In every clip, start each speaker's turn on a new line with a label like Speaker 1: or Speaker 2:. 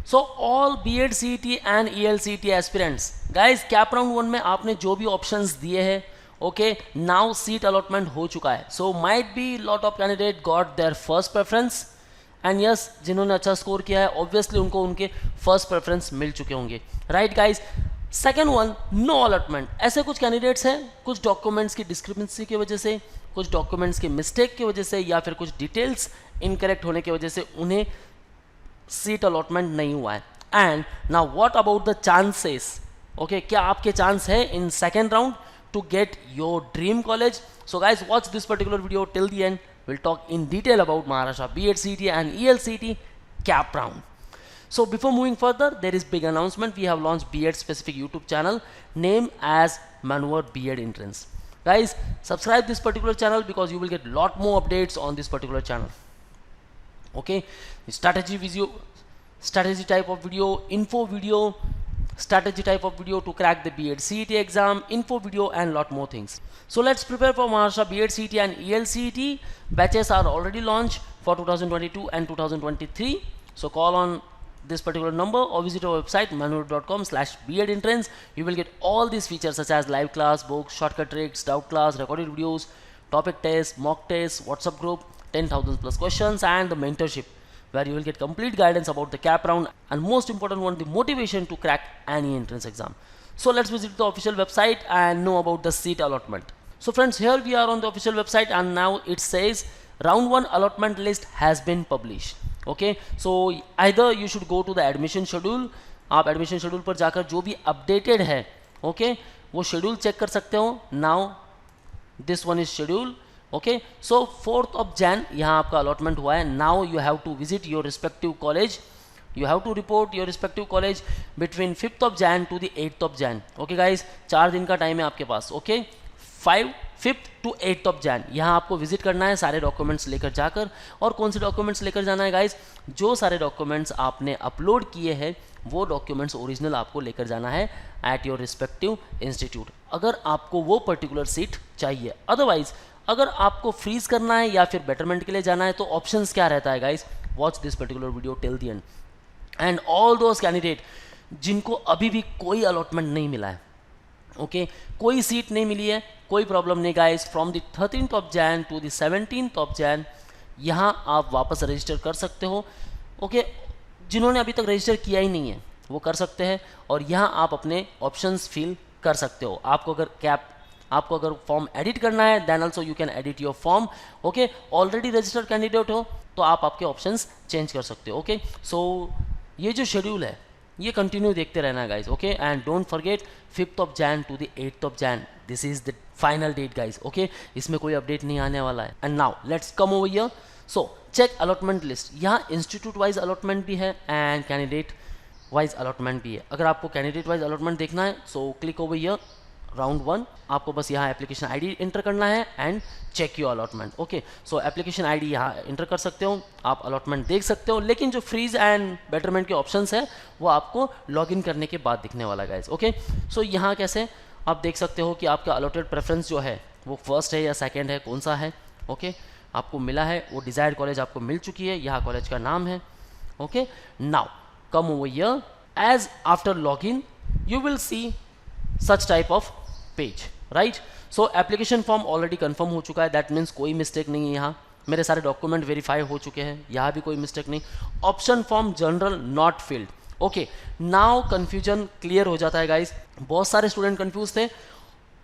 Speaker 1: So all BEd CET and ELCET aspirants guys, cap round 1 में आपने जो भी ऑप्शंस दिए हैं, ओके, नाउ सीट अलॉटमेंट हो चुका है. So might be lot of candidate got their first preference and yes, जिन्होंने अच्छा स्कोर किया है ऑब्वियसली उनको उनके फर्स्ट प्रेफरेंस मिल चुके होंगे, right guys. Second one, no allotment. ऐसे कुछ कैंडिडेट्स हैं, कुछ डॉक्यूमेंट्स की डिस्क्रिपेंसी की वजह से, कुछ डॉक्यूमेंट्स की मिस्टेक की वजह से, या फिर कुछ डिटेल्स इनकरेक्ट होने की वजह से उन्हें सीट अलॉटमेंट नहीं हुआ है. And now what about the chances, okay, क्या आपके चांस है in second round to get your dream college? So guys, watch this particular video till the end. We'll talk in detail about Maharashtra BEd CET and ELCET cap round. So before moving further, there is big announcement. We have launched BEd specific YouTube channel named as Manure BEd Entrance. Guys, subscribe this particular channel because you will get lot more updates on this particular channel. Okay, strategy type of video, info video, strategy type of video to crack the BEd CET exam, info video and lot more things. So let's prepare for Maharashtra BEd CET and ELCET. Batches are already launched for 2022 and 2023. So call on this particular number or visit our website manur.com/BEd entrance. You will get all these features such as live class, books, shortcut tricks, doubt class, recorded videos, topic tests, mock tests, WhatsApp group, 10,000 plus questions, and the mentorship, where you will get complete guidance about the cap round and most important one, the motivation to crack any entrance exam. So let's visit the official website and know about the seat allotment. So friends, here we are on the official website and now it says round 1 allotment list has been published. Okay, so either you should go to the admission schedule, आप admission schedule पर जाकर जो भी updated है, okay, वो schedule check कर सकते हो. Now this one is schedule. Okay, so 4th of Jan यहाँ आपका अलॉटमेंट हुआ है. Now you have to visit your respective college, you have to report your respective college between 5th of Jan to the 8th of Jan. Okay guys, 4 दिन का time है आपके पास. ओके, 5th to 8th of Jan यहाँ आपको visit करना है सारे डॉक्यूमेंट्स लेकर जाकर. और कौन से डॉक्यूमेंट्स लेकर जाना है गाइज? जो सारे डॉक्यूमेंट्स आपने अपलोड किए हैं वो डॉक्यूमेंट्स ओरिजिनल आपको लेकर जाना है एट योर रिस्पेक्टिव इंस्टीट्यूट, अगर आपको वो पर्टिकुलर सीट चाहिए. अदरवाइज अगर आपको फ्रीज करना है या फिर बेटरमेंट के लिए जाना है तो ऑप्शंस क्या रहता है guys? Watch this particular video till the and. And all those candidate जिनको अभी भी कोई अलॉटमेंट नहीं मिला है, ओके, कोई सीट नहीं मिली है, कोई प्रॉब्लम नहीं guys. From the 13th of Jan to the 17th of Jan यहाँ आप वापस रजिस्टर कर सकते हो. ओके, जिन्होंने अभी तक रजिस्टर किया ही नहीं है वो कर सकते हैं और यहाँ आप अपने ऑप्शंस फिल कर सकते हो. आपको अगर फॉर्म एडिट करना है then also you can edit your form. Okay, already registered candidate हो तो आप आपके ऑप्शंस चेंज कर सकते हो. ओके, सो ये जो शेड्यूल है ये कंटिन्यू देखते रहना है guys. Okay, and don't forget 5th of Jan to the 8th of Jan, this is the final date guys. Okay, इसमें कोई अपडेट नहीं आने वाला है. And now let's come over here. So check allotment list. यहाँ institute wise allotment भी है and candidate wise allotment भी है. अगर आपको कैंडिडेट वाइज अलॉटमेंट देखना है so click over here round 1. आपको बस यहाँ एप्लीकेशन आईडी एंटर करना है and check your allotment. Okay, so application ID यहाँ एंटर कर सकते हो, आप अलॉटमेंट देख सकते हो, लेकिन जो फ्रीज एंड बेटरमेंट के ऑप्शंस है वो आपको लॉगिन करने के बाद दिखने वाला गाइज. ओके, सो यहाँ कैसे आप देख सकते हो कि आपका अलॉटेड प्रेफरेंस जो है वो फर्स्ट है या सेकेंड है, कौन सा है. ओके, आपको मिला है वो डिजायर्ड कॉलेज आपको मिल चुकी है, यहाँ कॉलेज का नाम है. Okay, now come over here. As after login you will see such type of page, right? So application form already confirm हो चुका है, that means कोई मिस्टेक नहीं है. यहाँ मेरे सारे डॉक्यूमेंट वेरीफाई हो चुके हैं, यहाँ भी कोई मिस्टेक नहीं. Option form general not filled. Okay, now confusion clear हो जाता है गाइज. बहुत सारे स्टूडेंट कंफ्यूज थे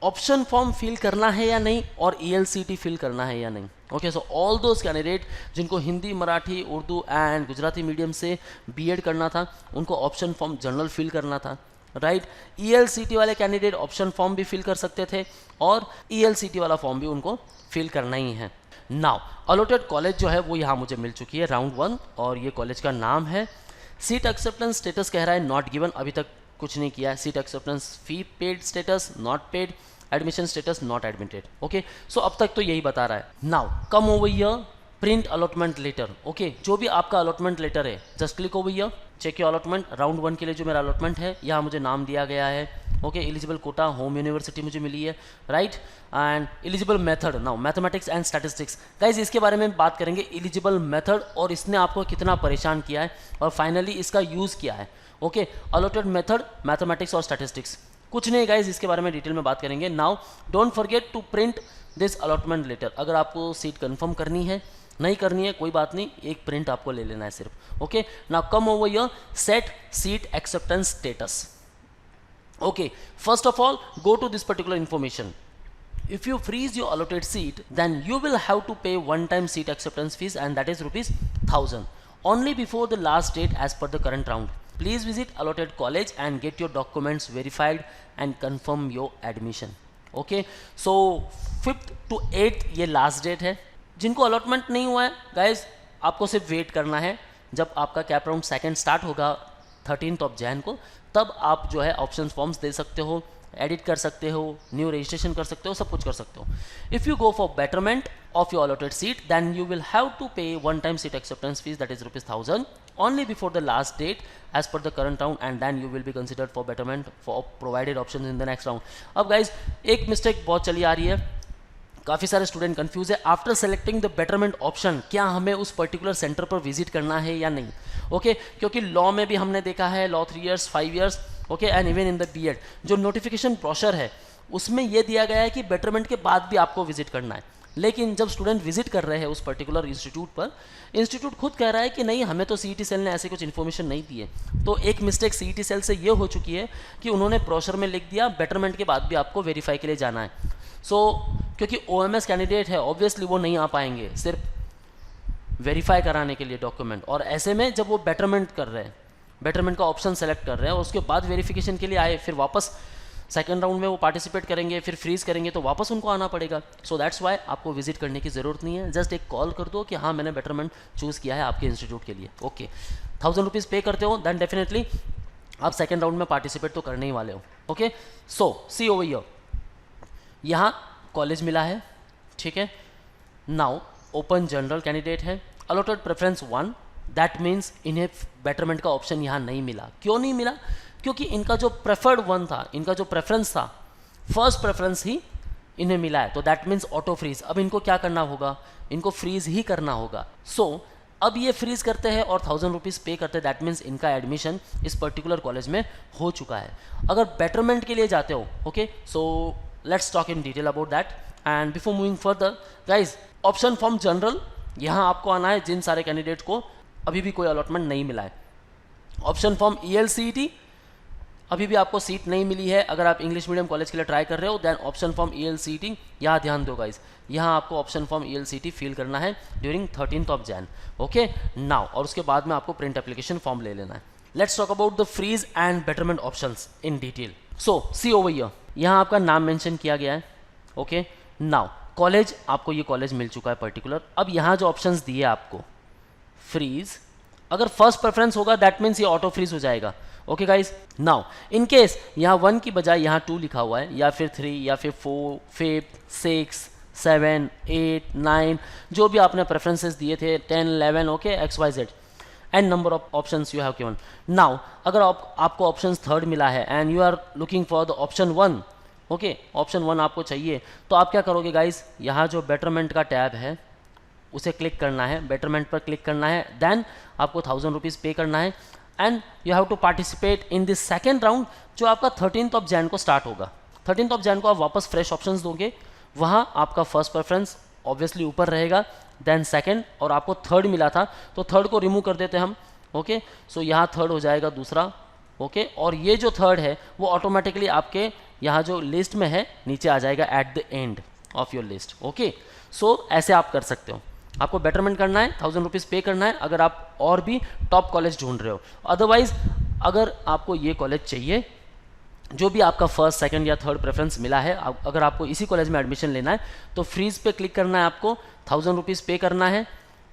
Speaker 1: ऑप्शन फॉर्म फिल करना है या नहीं और ELCET फिल करना है या नहीं. Okay, so all those candidate जिनको हिंदी, मराठी, उर्दू एंड गुजराती मीडियम से BEd करना था उनको ऑप्शन फॉर्म जनरल फिल करना था, राइट. ELCET वाले कैंडिडेट ऑप्शन फॉर्म भी फिल कर सकते थे और ELCET वाला फॉर्म भी उनको फिल करना ही है. नाउ अलॉटेड कॉलेज जो है वो यहाँ मुझे मिल चुकी है राउंड 1 और ये कॉलेज का नाम है. सीट एक्सेप्टेंस स्टेटस कह रहा है नॉट गिवन, अभी तक कुछ नहीं किया है. Seat acceptance fee paid status not paid, admission status not admitted. Okay, so अब तक तो यही बता रहा है. Now come over here, print allotment letter. Okay, जो भी आपका अलॉटमेंट लेटर है just click over here, check your allotment. Round 1 के लिए जो मेरा अलॉटमेंट है यहाँ मुझे नाम दिया गया है okay, eligible quota home university मुझे मिली है, right, and eligible method, now mathematics and statistics. Guys इसके बारे में बात करेंगे, एलिजिबल मेथड और इसने आपको कितना परेशान किया है और फाइनली इसका यूज़ किया है। ओके, अलॉटेड मेथड, मैथमेटिक्स और स्टैटिस्टिक्स, कुछ नहीं गाइज इसके बारे में डिटेल में बात करेंगे। Now don't forget to print this allotment letter. अगर आपको सीट कंफर्म करनी है, नहीं करनी है कोई बात नहीं, एक प्रिंट आपको ले लेना है सिर्फ। Okay, now come over here, set seat acceptance status. Okay, first of all go to this particular information. If you freeze your allotted seat, then you will have to pay one-time seat acceptance fees, and that is rupees 1000 only before the last date as per the current round. Please visit allotted college and get your documents verified and confirm your admission. Okay, so 5th to 8th ये last date है। जिनको allotment नहीं हुआ है guys, आपको सिर्फ wait करना है। जब आपका कैप राउंड सेकंड स्टार्ट होगा 13th ऑफ जैन को, तब आप जो है ऑप्शन फॉर्म्स दे सकते हो, एडिट कर सकते हो, न्यू रजिस्ट्रेशन कर सकते हो, सब कुछ कर सकते हो। If you go for betterment of your allotted seat, then you will have to pay one time seat acceptance fees, that is rupees 1000 only before the last date as per the current round, and then you will be considered for betterment for provided options in the next round. अब guys एक mistake बहुत चली आ रही है, काफ़ी सारे student confuse है। After selecting the betterment option, क्या हमें उस पर्टिकुलर सेंटर पर विजिट करना है या नहीं? ओके, क्योंकि लॉ में भी हमने देखा है, law 3 years 5 years, okay, and even in the BEd जो नोटिफिकेशन ब्रोशर है उसमें यह दिया गया है कि बेटरमेंट के बाद भी आपको विजिट करना है। लेकिन जब स्टूडेंट विजिट कर रहे हैं उस पर्टिकुलर इंस्टीट्यूट पर, इंस्टीट्यूट खुद कह रहा है कि नहीं, हमें तो सीईटी सेल ने ऐसे कुछ इन्फॉर्मेशन नहीं दी है। तो एक मिस्टेक सीईटी सेल से ये हो चुकी है कि उन्होंने ब्रोशर में लिख दिया बेटरमेंट के बाद भी आपको वेरीफाई के लिए जाना है। सो क्योंकि ओएमएस कैंडिडेट है, ऑब्वियसली वो नहीं आ पाएंगे सिर्फ वेरीफाई कराने के लिए डॉक्यूमेंट, और ऐसे में जब वो बेटरमेंट कर रहे हैं, बेटरमेंट का ऑप्शन सेलेक्ट कर रहे हैं और उसके बाद वेरिफिकेशन के लिए आए, फिर वापस सेकंड राउंड में वो पार्टिसिपेट करेंगे, फिर फ्रीज करेंगे, तो वापस उनको आना पड़ेगा। सो दैट्स वाई आपको विजिट करने की ज़रूरत नहीं है। जस्ट एक कॉल कर दो कि हाँ मैंने बेटरमेंट चूज़ किया है आपके इंस्टीट्यूट के लिए। ओके, 1000 रुपीज़ पे करते हो, देन डेफिनेटली आप सेकंड राउंड में पार्टिसिपेट तो करने ही वाले हो। Okay, so see over here, यहाँ कॉलेज मिला है, ठीक है। नाउ ओपन जनरल कैंडिडेट है, अलॉटेड प्रेफरेंस 1, दैट मीन्स इन्हें बेटरमेंट का ऑप्शन यहाँ नहीं मिला। क्यों नहीं मिला? क्योंकि इनका जो प्रेफर्ड 1 था, इनका जो प्रेफरेंस था, फर्स्ट प्रेफरेंस ही इन्हें मिला है, तो दैट मीन्स ऑटो फ्रीज। अब इनको क्या करना होगा? इनको फ्रीज ही करना होगा। सो अब ये फ्रीज करते हैं और 1000 रुपीज़ पे करते हैं, दैट मीन्स इनका एडमिशन इस पर्टिकुलर कॉलेज में हो चुका है। अगर बेटरमेंट के लिए जाते हो, okay, so let's talk in detail about that. And before moving further guys, option form general, यहाँ आपको आना है जिन सारे कैंडिडेट को अभी भी कोई अलॉटमेंट नहीं मिला है। ऑप्शन फॉर्म ELCET, अभी भी आपको सीट नहीं मिली है, अगर आप इंग्लिश मीडियम कॉलेज के लिए ट्राई कर रहे हो, देन ऑप्शन फॉर्म ELCET, यहाँ ध्यान दो गाइज, यहाँ आपको ऑप्शन फॉर्म ELCET फिल करना है during 13th of Jain. Okay, now और उसके बाद में आपको प्रिंट एप्लीकेशन फॉर्म ले लेना है। Let's talk about the freeze and betterment options in detail. So see over here, यहाँ आपका नाम मेंशन किया गया है। ओके, नाउ कॉलेज, आपको ये कॉलेज मिल चुका है पर्टिकुलर। अब यहाँ जो ऑप्शंस दिए आपको, फ्रीज, अगर फर्स्ट प्रेफरेंस होगा दैट मीन्स ये ऑटो फ्रीज हो जाएगा। Okay guys, now in case यहाँ 1 की बजाय यहाँ 2 लिखा हुआ है, या फिर 3, या फिर 4, 5, 6, 7, 8, 9, जो भी आपने प्रेफरेंसेस दिए थे, 10, 11, okay, XYZ, and number of options you have given. Now अगर आपको ऑप्शन 3rd मिला है and you are looking for the option 1, okay, option 1 आपको चाहिए, तो आप क्या करोगे गाइज, यहाँ जो बेटरमेंट का टैब है उसे क्लिक करना है, बेटरमेंट पर क्लिक करना है, देन आपको 1000 रुपीज़ पे करना है, and you have to participate in this second round जो आपका 13th ऑफ जैन को स्टार्ट होगा। 13th ऑफ जैन को आप वापस फ्रेश ऑप्शंस दोगे, वहाँ आपका फर्स्ट प्रेफरेंस ऑब्वियसली ऊपर रहेगा, देन सेकंड, और आपको 3rd मिला था तो 3rd को रिमूव कर देते हम। ओके, सो यहाँ 3rd हो जाएगा दूसरा। ओके, और ये जो 3rd है वो ऑटोमेटिकली आपके यहाँ जो लिस्ट में है नीचे आ जाएगा at the end of your list. Okay, so ऐसे आप कर सकते हो। आपको बेटरमेंट करना है, 1000 रुपीज़ पे करना है अगर आप और भी टॉप कॉलेज ढूंढ रहे हो। अदरवाइज अगर आपको ये कॉलेज चाहिए जो भी आपका फर्स्ट, सेकंड या 3rd प्रेफरेंस मिला है, अगर आपको इसी कॉलेज में एडमिशन लेना है तो फ्रीज पे क्लिक करना है, आपको 1000 रुपीज़ पे करना है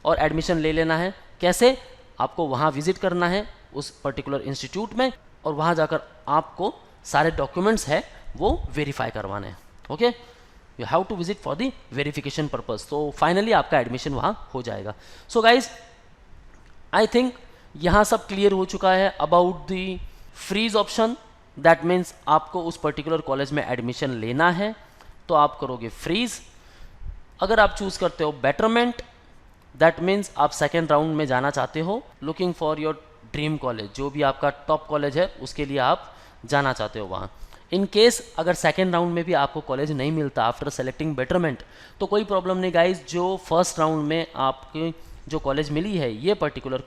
Speaker 1: और एडमिशन ले लेना है। कैसे? आपको वहाँ विजिट करना है उस पर्टिकुलर इंस्टीट्यूट में, और वहाँ जाकर आपको सारे डॉक्यूमेंट्स है वो वेरीफाई करवाने हैं। Okay, you have to visit for the verification purpose. तो फाइनली आपका एडमिशन वहाँ हो जाएगा। सो गाइज, आई थिंक यहाँ सब क्लियर हो चुका है about the freeze option, that means आपको उस पर्टिकुलर कॉलेज में एडमिशन लेना है तो आप करोगे फ्रीज। अगर आप चूज़ करते हो बेटरमेंट, दैट मीन्स आप सेकेंड राउंड में जाना चाहते हो, looking for your dream college, जो भी आपका टॉप कॉलेज है उसके लिए आप जाना चाहते हो वहाँ। इन केस अगर सेकेंड राउंड में भी आपको कॉलेज नहीं मिलता आफ्टर सेलेक्टिंग बेटरमेंट तो कोई प्रॉब्लम नहीं गाइज, जो फर्स्ट राउंड में आपकी जो कॉलेज मिली है ये पर्टिकुलर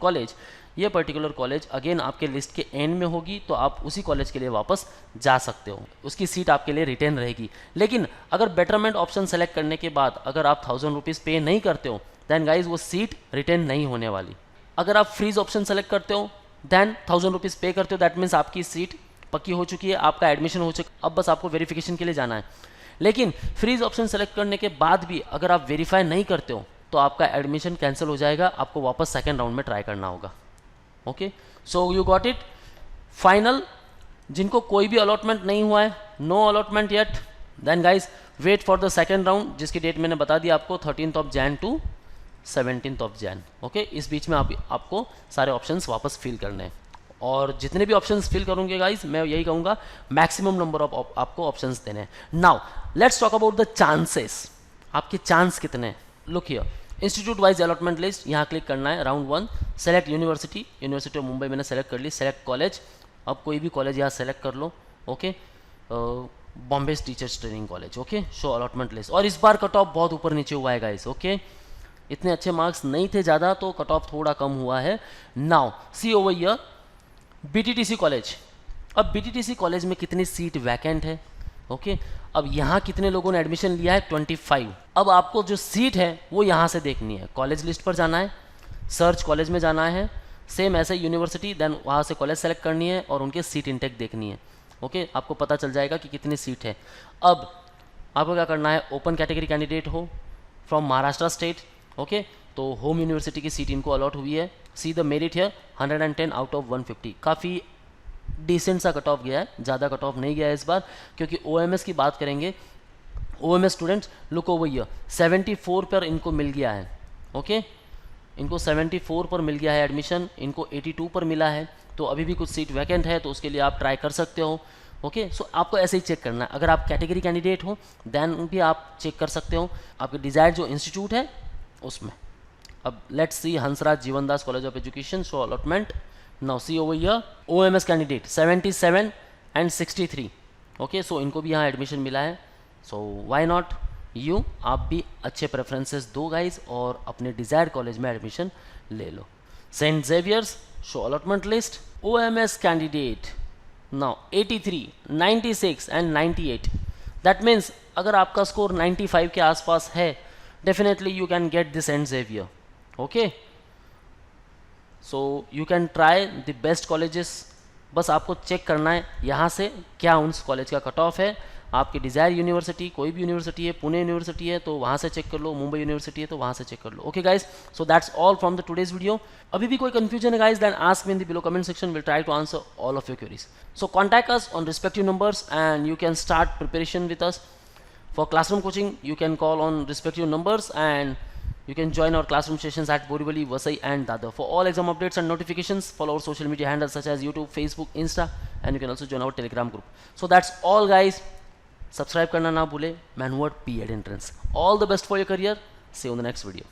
Speaker 1: कॉलेज अगेन आपके लिस्ट के एंड में होगी, तो आप उसी कॉलेज के लिए वापस जा सकते हो, उसकी सीट आपके लिए रिटेन रहेगी। लेकिन अगर बेटरमेंट ऑप्शन सेलेक्ट करने के बाद अगर आप 1000 रुपीज़ पे नहीं करते हो देन गाइज वो सीट रिटेन नहीं होने वाली। अगर आप फ्रीज ऑप्शन सेलेक्ट करते हो देन 1000 रुपीज़ पे करते हो, दैट मीन्स आपकी सीट पक्की हो चुकी है, आपका एडमिशन हो चुका, अब बस आपको वेरिफिकेशन के लिए जाना है। लेकिन फ्रीज ऑप्शन सेलेक्ट करने के बाद भी अगर आप वेरीफाई नहीं करते हो तो आपका एडमिशन कैंसिल हो जाएगा, आपको वापस सेकेंड राउंड में ट्राई करना होगा। Okay, so you got it. Final, जिनको कोई भी अलॉटमेंट नहीं हुआ है, no allotment yet, then guys wait for the second round, जिसकी डेट मैंने बता दी आपको 13 Jan टू 17 Jan। ओके, इस बीच में आपको सारे ऑप्शंस वापस फिल करने हैं, और जितने भी ऑप्शंस फिल करूंगे गाइज मैं यही कहूँगा मैक्सिमम नंबर ऑफ आपको ऑप्शंस देने हैं। Now let's talk about the chances, आपके चांस कितने हैं। Look here, institute wise allotment list, यहाँ क्लिक करना है, round 1 select university of Mumbai मैंने सेलेक्ट कर ली, सेलेक्ट कॉलेज, अब कोई भी कॉलेज यहाँ सेलेक्ट कर लो। Okay, Bombay teachers training college. Okay, show allotment list, और इस बार कट ऑफ बहुत ऊपर नीचे हुआ है गाइस। ओके, इतने अच्छे मार्क्स नहीं थे ज़्यादा तो कट ऑफ थोड़ा कम हुआ है। Now see over here BTTC college, अब BTTC कॉलेज में कितनी सीट वैकेंट है। ओके, अब यहाँ कितने लोगों ने एडमिशन लिया है 25। अब आपको जो सीट है वो यहाँ से देखनी है, कॉलेज लिस्ट पर जाना है, सर्च कॉलेज में जाना है, सेम ऐसे यूनिवर्सिटी, देन वहाँ से कॉलेज सेलेक्ट करनी है और उनके सीट इंटेक देखनी है। ओके, आपको पता चल जाएगा कि कितनी सीट है। अब आपको क्या करना है, ओपन कैटेगरी कैंडिडेट हो फ्रॉम महाराष्ट्र स्टेट, ओके, तो होम यूनिवर्सिटी की सीट इनको अलॉट हुई है। See the merit here 110 out of 150, काफ़ी डिसेंट सा कट ऑफ गया है, ज़्यादा कट ऑफ नहीं गया है इस बार, क्योंकि OMS की बात करेंगे, OMS students look over here 74 पर इनको मिल गया है। ओके, इनको 74 पर मिल गया है एडमिशन, इनको 82 पर मिला है, तो अभी भी कुछ सीट वैकेंट है, तो उसके लिए आप ट्राई कर सकते हो। ओके, सो आपको ऐसे ही चेक करना है, अगर आप कैटेगरी कैंडिडेट हो देन भी आप चेक कर सकते हो आपके डिज़ायर जो इंस्टीट्यूट है उसमें। अब let's see Hansraj Jivandas college of education, show allotment. Now see over here OMS candidate 77 and 63। Okay, so इनको भी यहाँ एडमिशन मिला है, सो व्हाई नॉट यू, आप भी अच्छे प्रेफरेंसेस दो गाइज और अपने डिज़ायर्ड कॉलेज में एडमिशन ले लो। Saint Xavier's, show allotment list, OMS candidate now 83, 96 and 98, that means अगर आपका स्कोर 95 के आसपास है definitely you can get this saint Xavier. Okay, so you can try the best colleges, बस आपको चेक करना है यहाँ से क्या उस कॉलेज का कट ऑफ है। आपकी डिज़ायर यूनिवर्सिटी, कोई भी यूनिवर्सिटी है, पुणे यूनिवर्सिटी है तो वहाँ से चेक कर लो, मुंबई यूनिवर्सिटी है तो वहाँ से चेक कर लो। Okay guys, so that's all from the today's video. अभी भी कोई कंफ्यूजन है guys then ask me in the below comment section, will try to answer all of your queries. So contact us on respective numbers and you can start preparation with us for classroom coaching. You can call on respective numbers and you can join our classroom sessions at Borivali, Vasai and Dadar. For all exam updates and notifications, follow our social media handles such as YouTube, Facebook, Insta, and you can also join our Telegram group. So that's all guys. Subscribe करना ना भूले, Manward B.Ed Entrance. All the best for your career. See you in the next video.